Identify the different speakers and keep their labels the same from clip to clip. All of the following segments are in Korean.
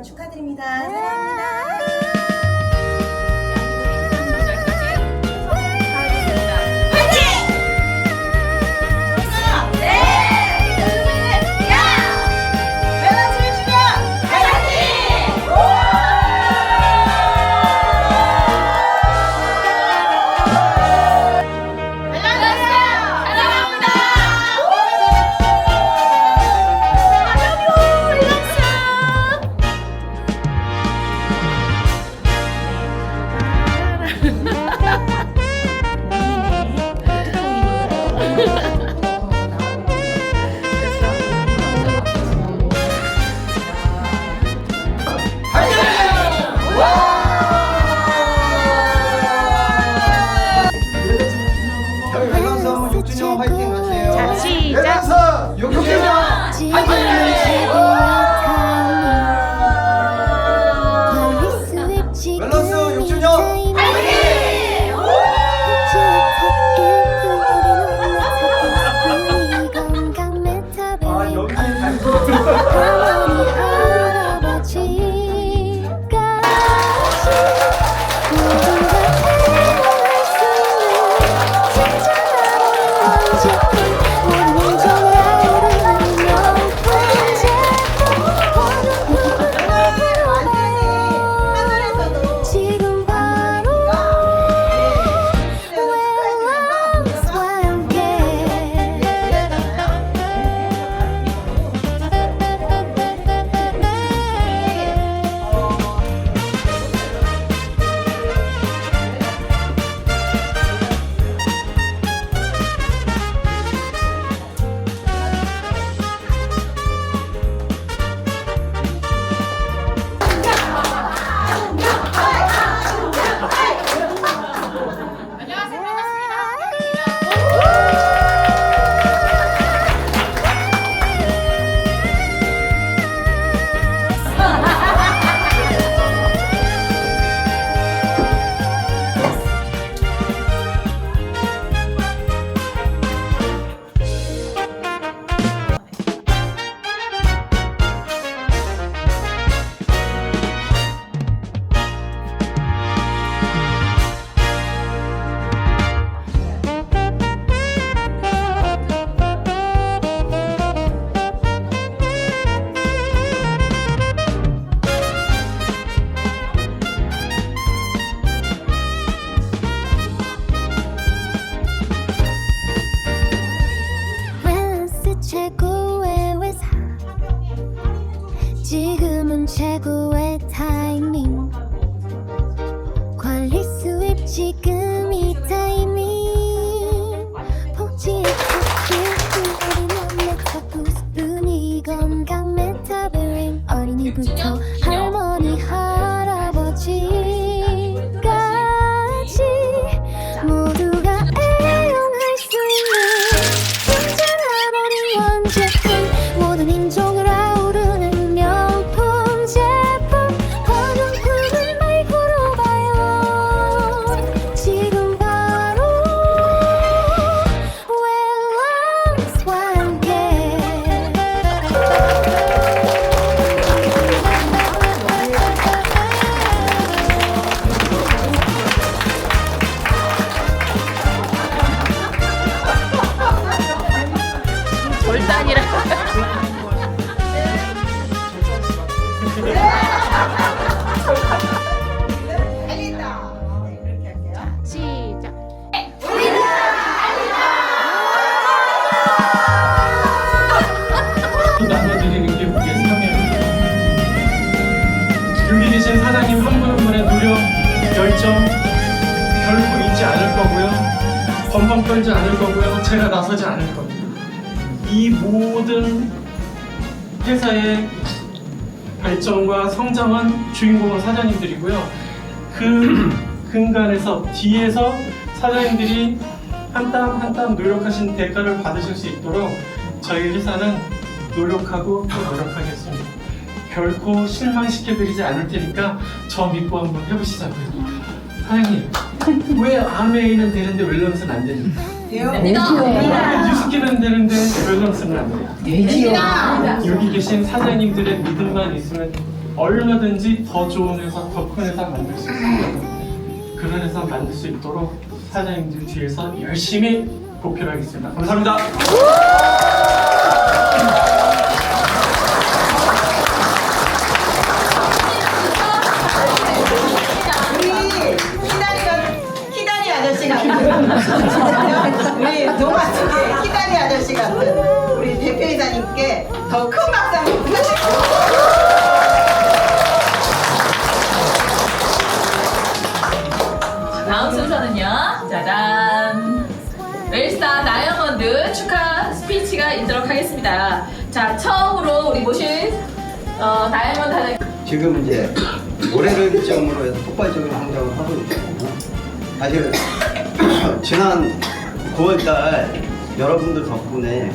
Speaker 1: 축하드립니다. 사랑합니다.
Speaker 2: 화이팅 하세요.
Speaker 3: 자, 시작.
Speaker 2: 멜로스 6주년 화이팅! 멜로스 6주년
Speaker 4: 최고의 회사 지금은 최고의 타이밍 관리 수입 지금이 타이밍 복지의 토끼 어린 메타부스뿐이 건강 메타베링 어린이부터 할머니 할아버지까지 모두가 애용할 수 있는 모든 인종을 아우르는 명품 제품 화장품을 말 걸어봐요 지금 바로 웰런스와 함께
Speaker 3: 떨지 않을 거고요. 벙벙 떨지 않을 거고요. 제가 나서지 않을 겁니다. 이 모든 회사의 발전과 성장은 주인공은 사장님들이고요. 그 근간에서 뒤에서 사장님들이 한 땀 한 땀 노력하신 대가를 받으실 수 있도록 저희 회사는 노력하고 또 노력하겠습니다. 결코 실망시켜드리지 않을 테니까 저 믿고 한번 해보시자고요. 사장님, 왜 아메이는 되는데 웰런스는 안 됩니까? 뉴스키는 되는데 웰런스는 안 돼요. 여기 계신 사장님들의 믿음만 있으면 얼마든지 더 좋은 회사, 더 큰 회사 만들 수 있습니다. 그런 회사 만들 수 있도록 사장님들 뒤에서 열심히 보필하겠습니다. 감사합니다.
Speaker 1: 키다리 아저씨 같은 우리 동화 속의 키다리 아저씨 같은 우리 대표이사님께 더 큰 박수 한번 부탁드립니다.
Speaker 5: 다음 순서는요. 짜잔. 웰스타 다이아몬드 축하 스피치가 있도록 하겠습니다. 자, 처음으로 우리 모실 다이아몬드 하나.
Speaker 2: 지금 이제 올해를 기점으로 해서 폭발적인 성장을 하고 있거든요. 사실 지난 9월달 여러분들 덕분에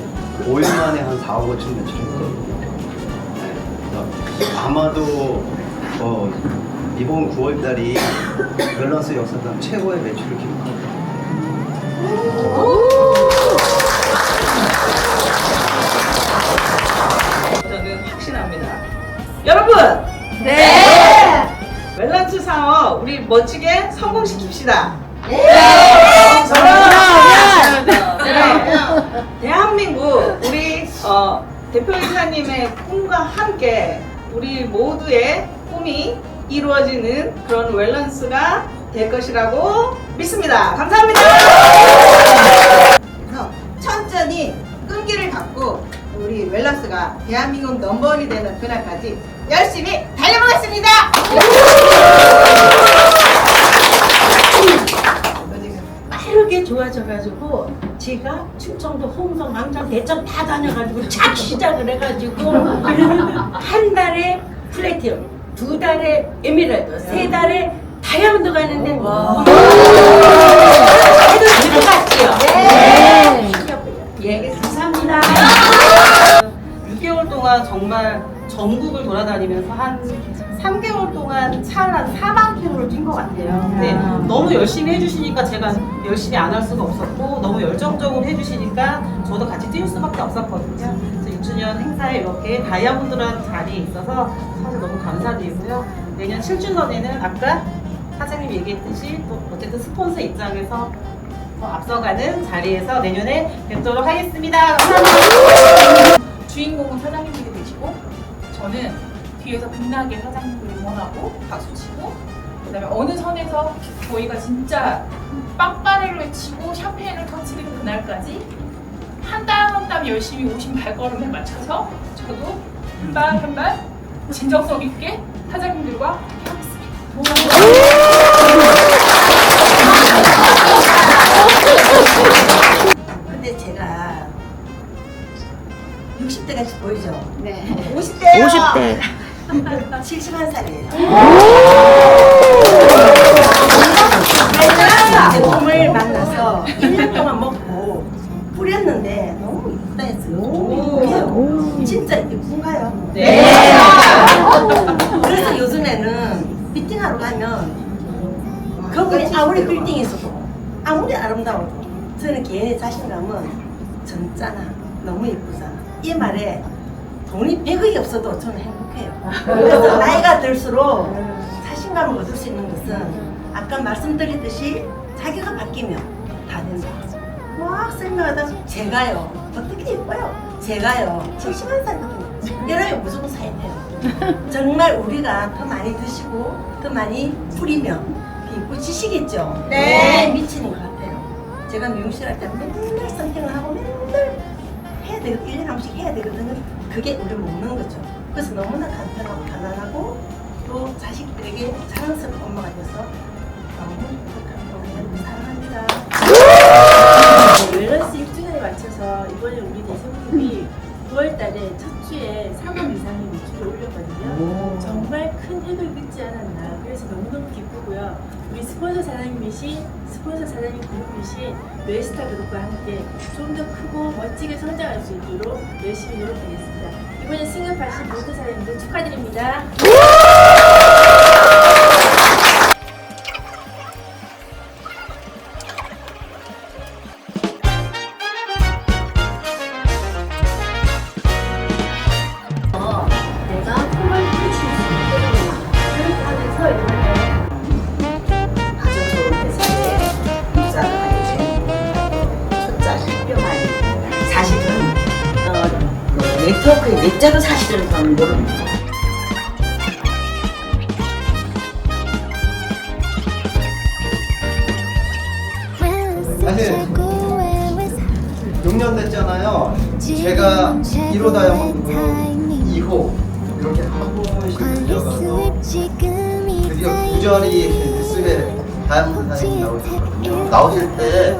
Speaker 2: 5일 만에 한 4억 5천 매출했거든요. 그래서 아마도 이번 9월달이 밸런스 역사상 최고의 매출을 기록할 겁니다.
Speaker 1: 저는 확신합니다. 여러분!
Speaker 5: 네!
Speaker 1: 웰런스 사업 우리 멋지게 성공시킵시다. 네! 대한민국 우리 대표이사님의 꿈과 함께 우리 모두의 꿈이 이루어지는 그런 웰런스가 될 것이라고 믿습니다. 감사합니다. 그래서 천천히 끈기를 갖고 우리 웰런스가 대한민국 넘버원이 되는 그날까지 열심히 달려보겠습니다.
Speaker 6: 빠르게 좋아져가지고 제가 충청도 홍성 광장 대천 다 다녀가지고 착 시작을 해가지고 한 달에 플래티넘, 2달에 에메랄드, 3달에 다이아몬드 가는데 해도 들어갔지요. 네. 예, 감사합니다.
Speaker 1: 6개월 동안 정말 전국을 돌아다니면서 한 3개월 동안 차를 한 4만 킬로를 뛴 것 같아요. 근데 너무 열심히 해주시니까 제가 열심히 안 할 수가 없었고 너무 열정적으로 해주시니까 저도 같이 뛸 수밖에 없었거든요. 그래서 6주년 행사에 이렇게 다이아몬드라는 자리에 있어서 사실 너무 감사드리고요. 내년 7주년에는 아까 사장님 얘기했듯이 또 어쨌든 스폰서 입장에서 더 앞서가는 자리에서 내년에 뵙도록 하겠습니다. 감사합니다.
Speaker 7: 주인공은 사장님들이 되시고 저는 뒤에서 빛나게 사장님들을 응원하고 박수치고 그다음에 어느 선에서 저희가 진짜 빵빠레를 외치고 샴페인을 터치는 그날까지 한 땀 한 땀 열심히 오신 발걸음에 맞춰서 저도 한 발 한 발 진정성 있게 사장님들과 함께 하겠습니다.
Speaker 1: 근데 제가 60대같이 보이죠?
Speaker 4: 네.
Speaker 1: 50대요! 50대. 71살이에요. 제품을 만나서 1년 동안 먹고 뿌렸는데 너무 이쁘다 했어요. 너무 이쁘요. 진짜 이쁜가요?
Speaker 5: 네.
Speaker 1: 그래서 요즘에는 미팅하러 가면 그분이 아무리 빌딩에 있어도 아무리 아름다워도 저는 개인의 자신감은 젊잖아, 너무 예쁘잖아 이 말에 돈이 100억이 없어도 저는 행복해요. 그래서 나이가 들수록 자신감을 얻을 수 있는 것은 아까 말씀드렸듯이 자기가 바뀌면 다 된다. 막 설명하다 제가요 어떻게 예뻐요? 제가요 71살거든요. 여러분 무조건 사야 돼요. 정말 우리가 더 많이 드시고 더 많이 뿌리면 예뻐지시겠죠? 네. 미치는 것 같아요. 제가 미용실 할 때 맨날 선택을 하고 맨날 해야 되고 1년에 한 번씩 해야 되거든요. 그게 우리 먹는 거죠. 그래서 너무나 간편하고 편안하고 또 자식들에게 자랑스러운 엄마가 돼서 너무 행복한 사랑합니다.
Speaker 8: 우리 스폰서 사장님이신 그룹이신 웰스타 그룹과 함께 좀 더 크고 멋지게 성장할 수 있도록 열심히 노력하겠습니다. 이번에 승급하신 모든 사장님들 축하드립니다.
Speaker 6: 내가 꿈을 펼칠 수 있도록 하면서 이번에 아주 좋은 회사에 입사를 하게 된 초짜 학교만이 사실은 그 네트워크의 몇 자도 사실은 저는 모릅니다.
Speaker 2: 사실 6년 됐잖아요. 제가 1호 다이아몬드 2호 이렇게 한 번씩 들어가서 드디어 구절이 뉴스에 다이아몬드 사장님 나오셨거든요. 나오실 때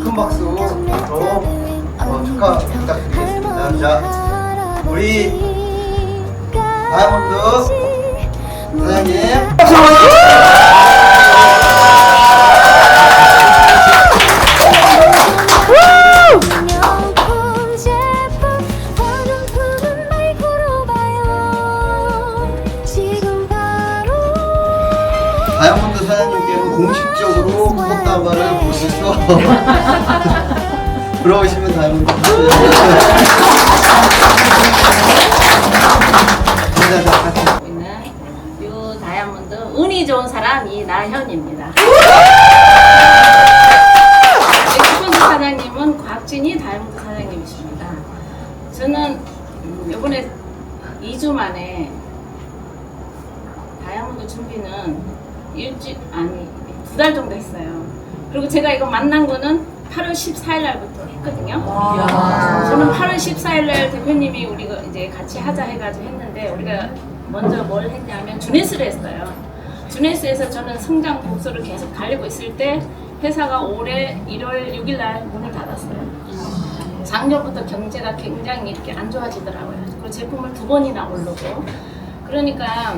Speaker 2: 큰 박수 축하 부탁드리겠습니다. 자, 우리 다이아몬드 사장님
Speaker 4: 명품 제품 화장품은 날 걸어봐요 지금 바로
Speaker 2: 다이아몬드 사장님께는 공식적으로 꽃다발을 보셔서 들어오시면 다이아몬드
Speaker 6: 있는 요 다이아몬드 운이 좋은 사람 이나현입니다. 스폰서 사장님은 곽진희 다이아몬드 사장님이십니다. 저는 이번에 2주 만에 다이아몬드 준비는 2달 정도 했어요. 그리고 제가 이거 만난 거는 8월 14일 날부터 했거든요. 저는 8월 14일 날 대표님이 우리가 이제 같이 하자 해가지고 했는데 우리가 먼저 뭘 했냐면 주네스를 했어요. 주네스에서 저는 성장 복수를 계속 달리고 있을 때 회사가 올해 1월 6일 날 문을 닫았어요. 작년부터 경제가 굉장히 이렇게 안 좋아지더라고요. 그리고 제품을 2번이나 오르고 그러니까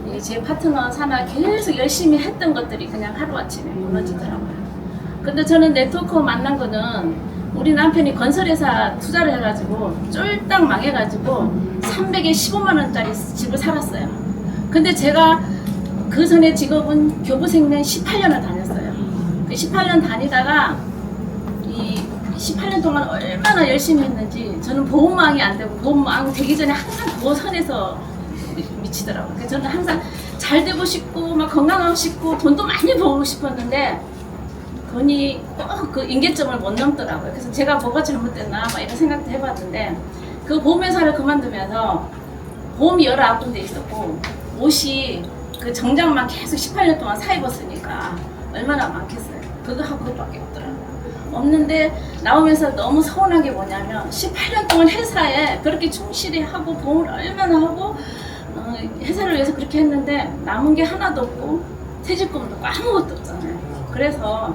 Speaker 6: 이제 제 파트너 사나 계속 열심히 했던 것들이 그냥 하루아침에 무너지더라고요. 근데 저는 네트워크 만난 거는 우리 남편이 건설회사 투자를 해가지고 쫄딱 망해가지고 300에 15만 원짜리 집을 살았어요. 근데 제가 그 전에 직업은 교부생명 18년을 다녔어요. 그 18년 다니다가 이 18년 동안 얼마나 열심히 했는지 저는 보험왕이 안 되고 보험왕 되기 전에 항상 그 선에서 미치더라고요. 그래서 저는 항상 잘 되고 싶고 막 건강하고 싶고 돈도 많이 벌고 싶었는데 돈이 꼭 그 임계점을 못 넘더라고요. 그래서 제가 뭐가 잘못됐나 막 이런 생각도 해봤는데 그 보험회사를 그만두면서 보험이 19군데 있었고 옷이 그 정장만 계속 18년 동안 사 입었으니까 얼마나 많겠어요. 그거 하고 그것밖에 없더라고요. 없는데 나오면서 너무 서운한 게 뭐냐면 18년 동안 회사에 그렇게 충실히 하고 보험을 얼마나 하고 회사를 위해서 그렇게 했는데 남은 게 하나도 없고 퇴직금도 없고 아무것도 없잖아요. 그래서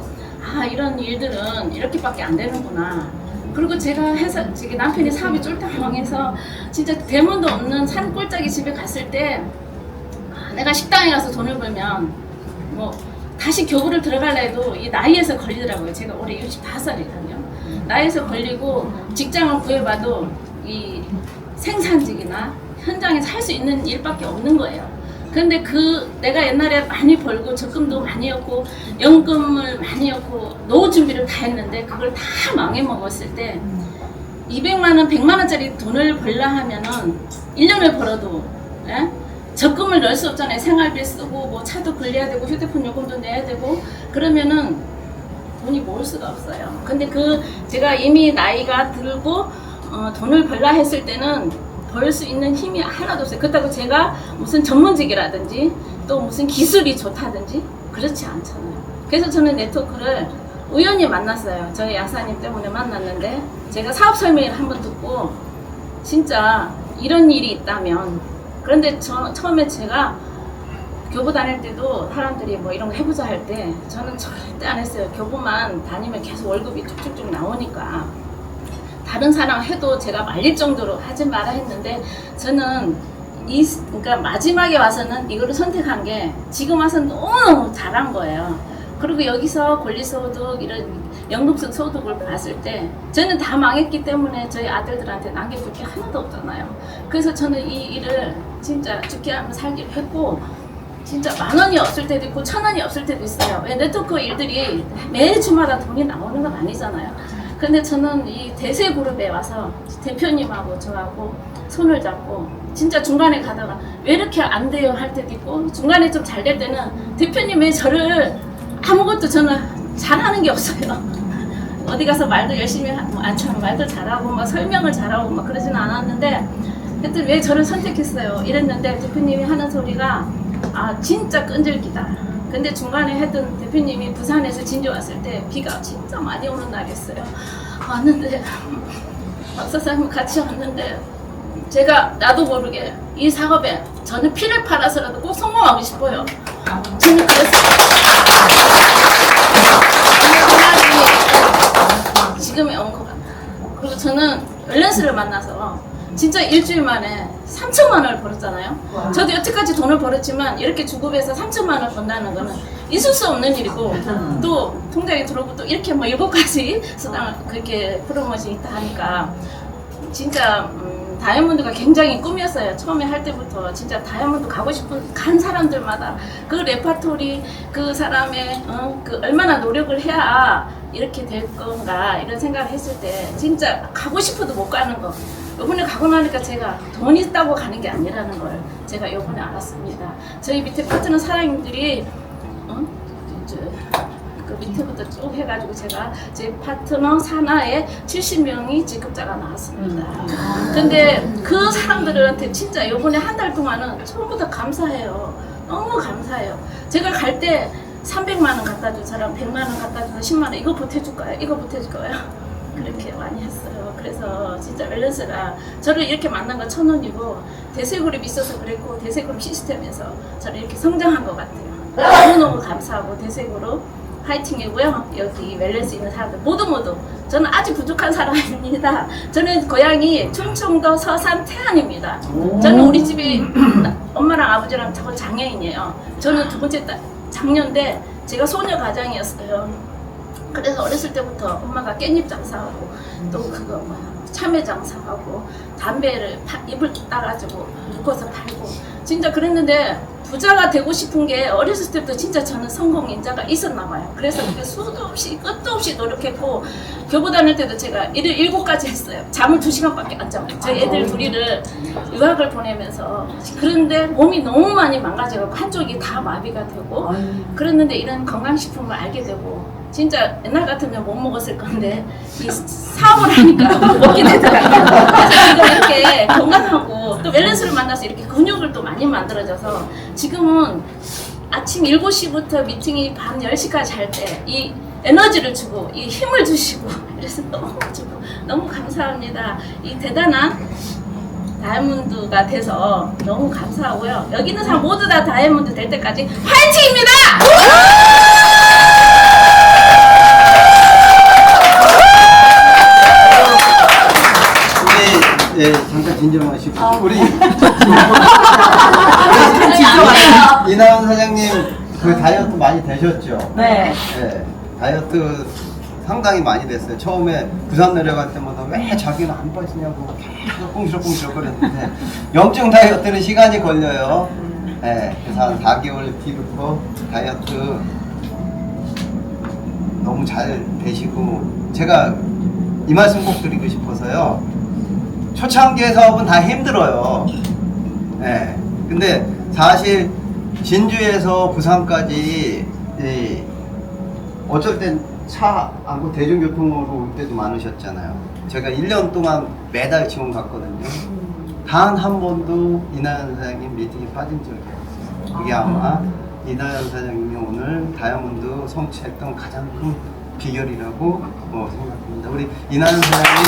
Speaker 6: 이런 일들은 이렇게밖에 안 되는구나. 그리고 제가 저기 남편이 사업이 쫄딱 망해서 진짜 대문도 없는 산 꼴짜기 집에 갔을 때 내가 식당에 가서 돈을 벌면 뭐 다시 교부를 들어갈라 해도 이 나이에서 걸리더라고요. 제가 올해 65살이거든요. 나이에서 걸리고 직장을 구해봐도 이 생산직이나 현장에서 할 수 있는 일밖에 없는 거예요. 근데 내가 옛날에 많이 벌고 적금도 많이 였고 연금을 많이 였고 노후 준비를 다 했는데 그걸 다 망해 먹었을 때 200만 원, 100만 원짜리 돈을 벌라 하면은 1년을 벌어도 적금을 넣을 수 없잖아요. 생활비 쓰고 뭐 차도 굴려야 되고 휴대폰 요금도 내야 되고 그러면은 돈이 모을 수가 없어요. 근데 제가 이미 나이가 들고 돈을 벌라 했을 때는 벌 수 있는 힘이 하나도 없어요. 그렇다고 제가 무슨 전문직이라든지 또 무슨 기술이 좋다든지 그렇지 않잖아요. 그래서 저는 네트워크를 우연히 만났어요. 저희 약사님 때문에 만났는데 제가 사업 설명회를 한번 듣고 진짜 이런 일이 있다면 그런데 처음에 제가 교부 다닐 때도 사람들이 뭐 이런 거 해보자 할 때 저는 절대 안 했어요. 교부만 다니면 계속 월급이 쭉쭉쭉 나오니까 다른 사람 해도 제가 말릴 정도로 하지 마라 했는데 저는 그러니까 마지막에 와서는 이거를 선택한 게 지금 와서 너무 잘한 거예요. 그리고 여기서 권리소득 이런 연금성 소득을 봤을 때 저는 다 망했기 때문에 저희 아들들한테 남겨줄 게 하나도 없잖아요. 그래서 저는 이 일을 진짜 죽게 하면 살기로 했고 진짜 10,000원이 없을 때도 있고 1,000원이 없을 때도 있어요. 왜 네트워크 일들이 매주마다 돈이 나오는 건 아니잖아요. 근데 저는 이 대세그룹에 와서 대표님하고 저하고 손을 잡고 진짜 중간에 가다가 왜 이렇게 안 돼요 할 때도 있고 중간에 좀 잘 될 때는 대표님이 저를 아무것도 저는 잘하는 게 없어요. 어디 가서 말도 열심히 참 말도 잘하고 막 설명을 잘하고 막 그러지는 않았는데 하여튼 왜 저를 선택했어요 이랬는데 대표님이 하는 소리가 아 진짜 끈질기다. 근데 중간에 했던 대표님이 부산에서 진주 왔을 때 비가 진짜 많이 오는 날이었어요. 왔는데 박사장님 같이 왔는데 제가 나도 모르게 이 사업에 저는 피를 팔아서라도 꼭 성공하고 싶어요. 저는 그랬어요. 지금이 온 것 같아요. 그리고 저는 밸런스를 만나서 진짜 일주일 만에 3천만 원을 벌었잖아요. 저도 여태까지 돈을 벌었지만 이렇게 주급에서 3천만 원을 번다는 거는 있을 수 없는 일이고 또 통장에 들어오고 또 이렇게 뭐 7가지 수당을 그렇게 프로모션이 있다 하니까 진짜 다이아몬드가 굉장히 꿈이었어요. 처음에 할 때부터 진짜 다이아몬드 가고 싶은 간 사람들마다 그 레파토리 그 사람의 그 얼마나 노력을 해야 이렇게 될 건가 이런 생각을 했을 때 진짜 가고 싶어도 못 가는 거. 이번에 가고 나니까 제가 돈 있다고 가는 게 아니라는 걸 제가 이번에 알았습니다. 저희 밑에 파트너 사장님들이 그 밑에부터 쭉 해가지고 제가 제 파트너 산하에 70명이 직급자가 나왔습니다. 근데 그 사람들한테 진짜 이번에 한 달 동안은 처음부터 감사해요. 너무 감사해요. 제가 갈 때 300만 원 갖다 준 사람 100만 원 갖다 줘서 10만 원 이거 보태줄 거예요. 이거 보태줄 거예요. 그렇게 많이 했어요. 그래서 진짜 밸런스가 저를 이렇게 만난 건 천원이고 대세그룹이 있어서 그랬고 대세그룹 시스템에서 저를 이렇게 성장한 것 같아요. 너무너무 감사하고 대세그룹 화이팅이고요. 여기 밸런스 있는 사람들 모두 저는 아주 부족한 사람입니다. 저는 고향이 충청도 서산 태안입니다. 저는 우리 집이 엄마랑 아버지랑 저거 장애인이에요. 저는 두 번째 장녀인데 제가 소녀 가장이었어요. 그래서 어렸을 때부터 엄마가 깻잎 장사하고 또 그거 참외 장사하고 담배를 잎을 따가지고 묶어서 팔고 진짜 그랬는데 부자가 되고 싶은 게 어렸을 때부터 진짜 저는 성공 인자가 있었나 봐요. 그래서 그게 수도 없이 끝도 없이 노력했고 교부 다닐 때도 제가 일을 7가지 했어요. 잠을 2시간밖에 안 자고 저희 애들 둘이를 유학을 보내면서 그런데 몸이 너무 많이 망가져서 한쪽이 다 마비가 되고 그랬는데 이런 건강식품을 알게 되고 진짜 옛날 같으면 못 먹었을 건데 이 사업을 하니까 먹게 되더라고요. 그래서 지금 이렇게 건강하고 또 밸런스를 만나서 이렇게 근육을 또 많이 만들어져서 지금은 아침 7시부터 미팅이 밤 10시까지 할 때 이 에너지를 주고 이 힘을 주시고 그래서 너무 감사합니다. 이 대단한 다이아몬드가 돼서 너무 감사하고요. 여기 있는 사람 모두 다 다이아몬드 될 때까지 화이팅입니다!
Speaker 2: 네, 잠깐 진정하시고 우리 이나은 사장님 그 다이어트 많이 되셨죠?
Speaker 5: 네.
Speaker 2: 네, 다이어트 상당히 많이 됐어요. 처음에 부산 내려갈 때마다 왜 자기는 안 빠지냐고 계속 꽁시럭꽁시럭 거렸는데 염증 다이어트는 시간이 걸려요. 네, 그래서 한 4개월 뒤부터 다이어트 너무 잘 되시고 제가 이 말씀 꼭 드리고 싶어서요. 초창기의 사업은 다 힘들어요. 네. 근데 사실 진주에서 부산까지 어쩔 땐 차 안고 대중교통으로 올 때도 많으셨잖아요. 제가 1년 동안 매달 지원 갔거든요. 단 한 번도 이나연 사장님 미팅에 빠진 적이 없어요. 그게 아마 이나연 사장님이 오늘 다이아몬드 성취했던 가장 큰 비결이라고 생각합니다. 우리 이나연 사장님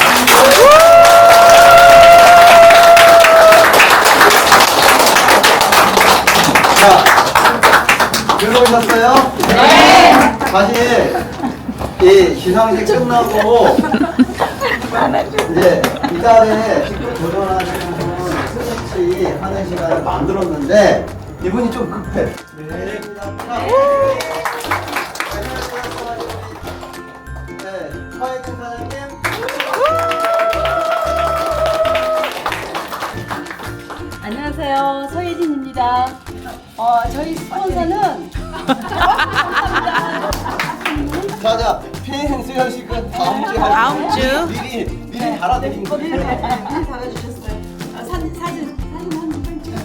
Speaker 2: 자, 즐거우셨어요? 네! 사실 이 시상식 끝나고 이제 이 달에 직접 도전하시는 분은 스위치 하는 행복한 시간을 만들었는데 이분이 좀 급해. 네. 네, 화이팅 사장님.
Speaker 9: 안녕하세요. 서예진입니다. 저희 스폰서는
Speaker 2: 자자, 피해는 수여식은 다음 주 미리 달아드린 거예요.
Speaker 9: 미리 달아주셨어요. 사진 한번 찍어.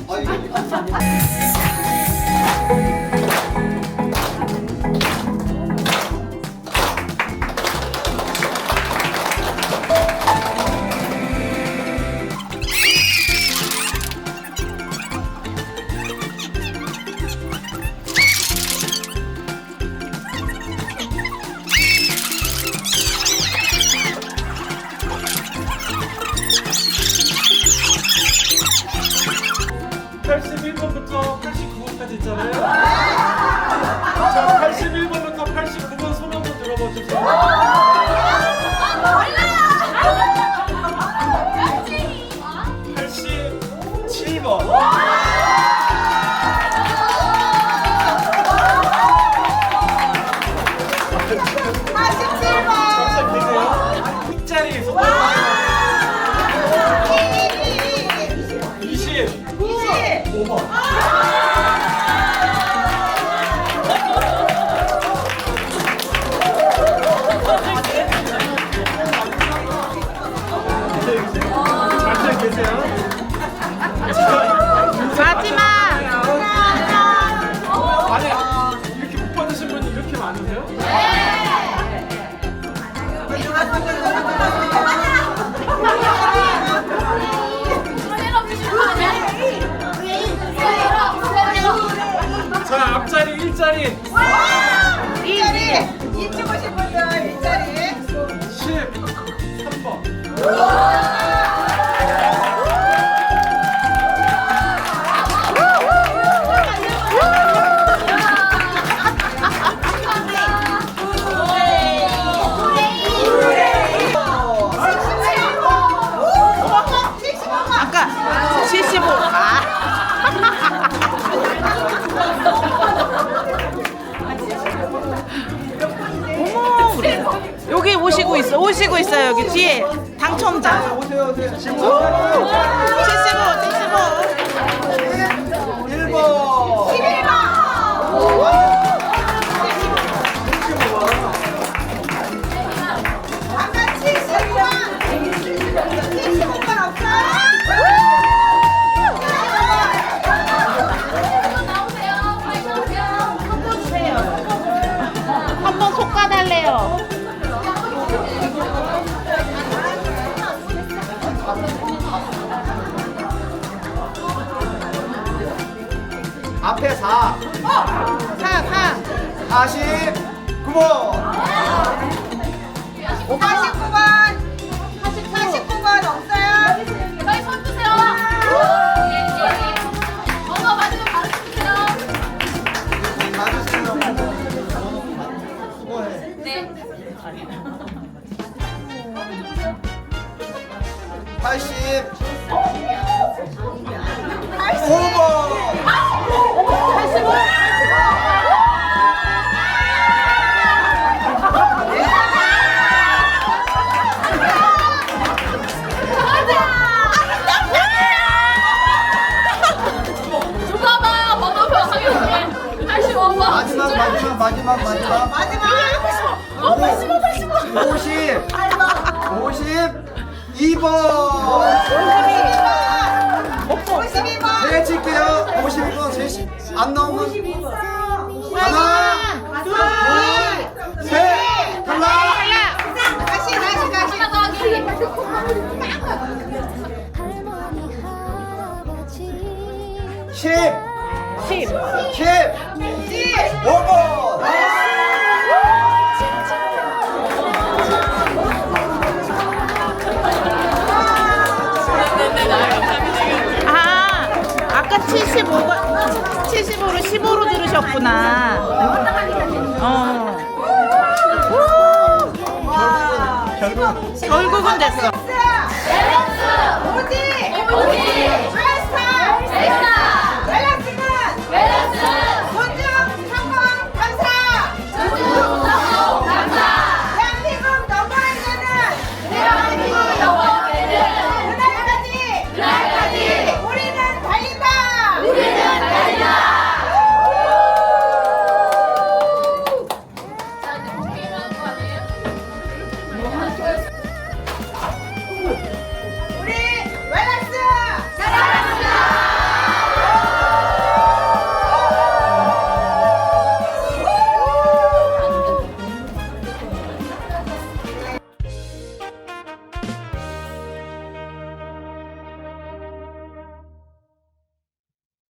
Speaker 3: (81번부터 89번까지) 있잖아요. 자, 81번부터 89번 손 한번 들어봐 주세요. 87번. 잠시만 계세요. 숫자리 손 들어봐. 25번. 잠시만 계세요.
Speaker 5: 마지막.
Speaker 3: 아니, 이렇게 못 받으신 분이 이렇게 많으세요? 자, 앞자리 일자리.
Speaker 1: 이 찍고 싶은 분들 일자리.
Speaker 3: 13번.
Speaker 5: 아까 75. 어머, 우리 여기 오시고 있어요. 여기 뒤에 당첨자.
Speaker 2: 오세요.
Speaker 5: 75.
Speaker 2: 1번.
Speaker 5: 한번 솎아달래요.
Speaker 2: 앞에 4. 49번.
Speaker 1: 49번 없어요?
Speaker 6: 저희 손 주세요. 번호 맞으면 바로 주세요.
Speaker 2: 수고해.
Speaker 6: 네.
Speaker 2: 85번.
Speaker 6: 줘봐봐. 번호표 상현님. 85번.
Speaker 2: 마지막. 52번.
Speaker 1: 52번.
Speaker 2: 제가 칠게요. 52번. 안 나오면 하나, 둘, 셋. 탈락.
Speaker 1: 다시.
Speaker 6: 하나 더 하기.
Speaker 4: 할머니 할아버지
Speaker 2: 15번.
Speaker 5: 아까 75로 15로 들으셨구나. 결국은 됐어.
Speaker 1: 오지. 트라이스타.
Speaker 7: 웰스타!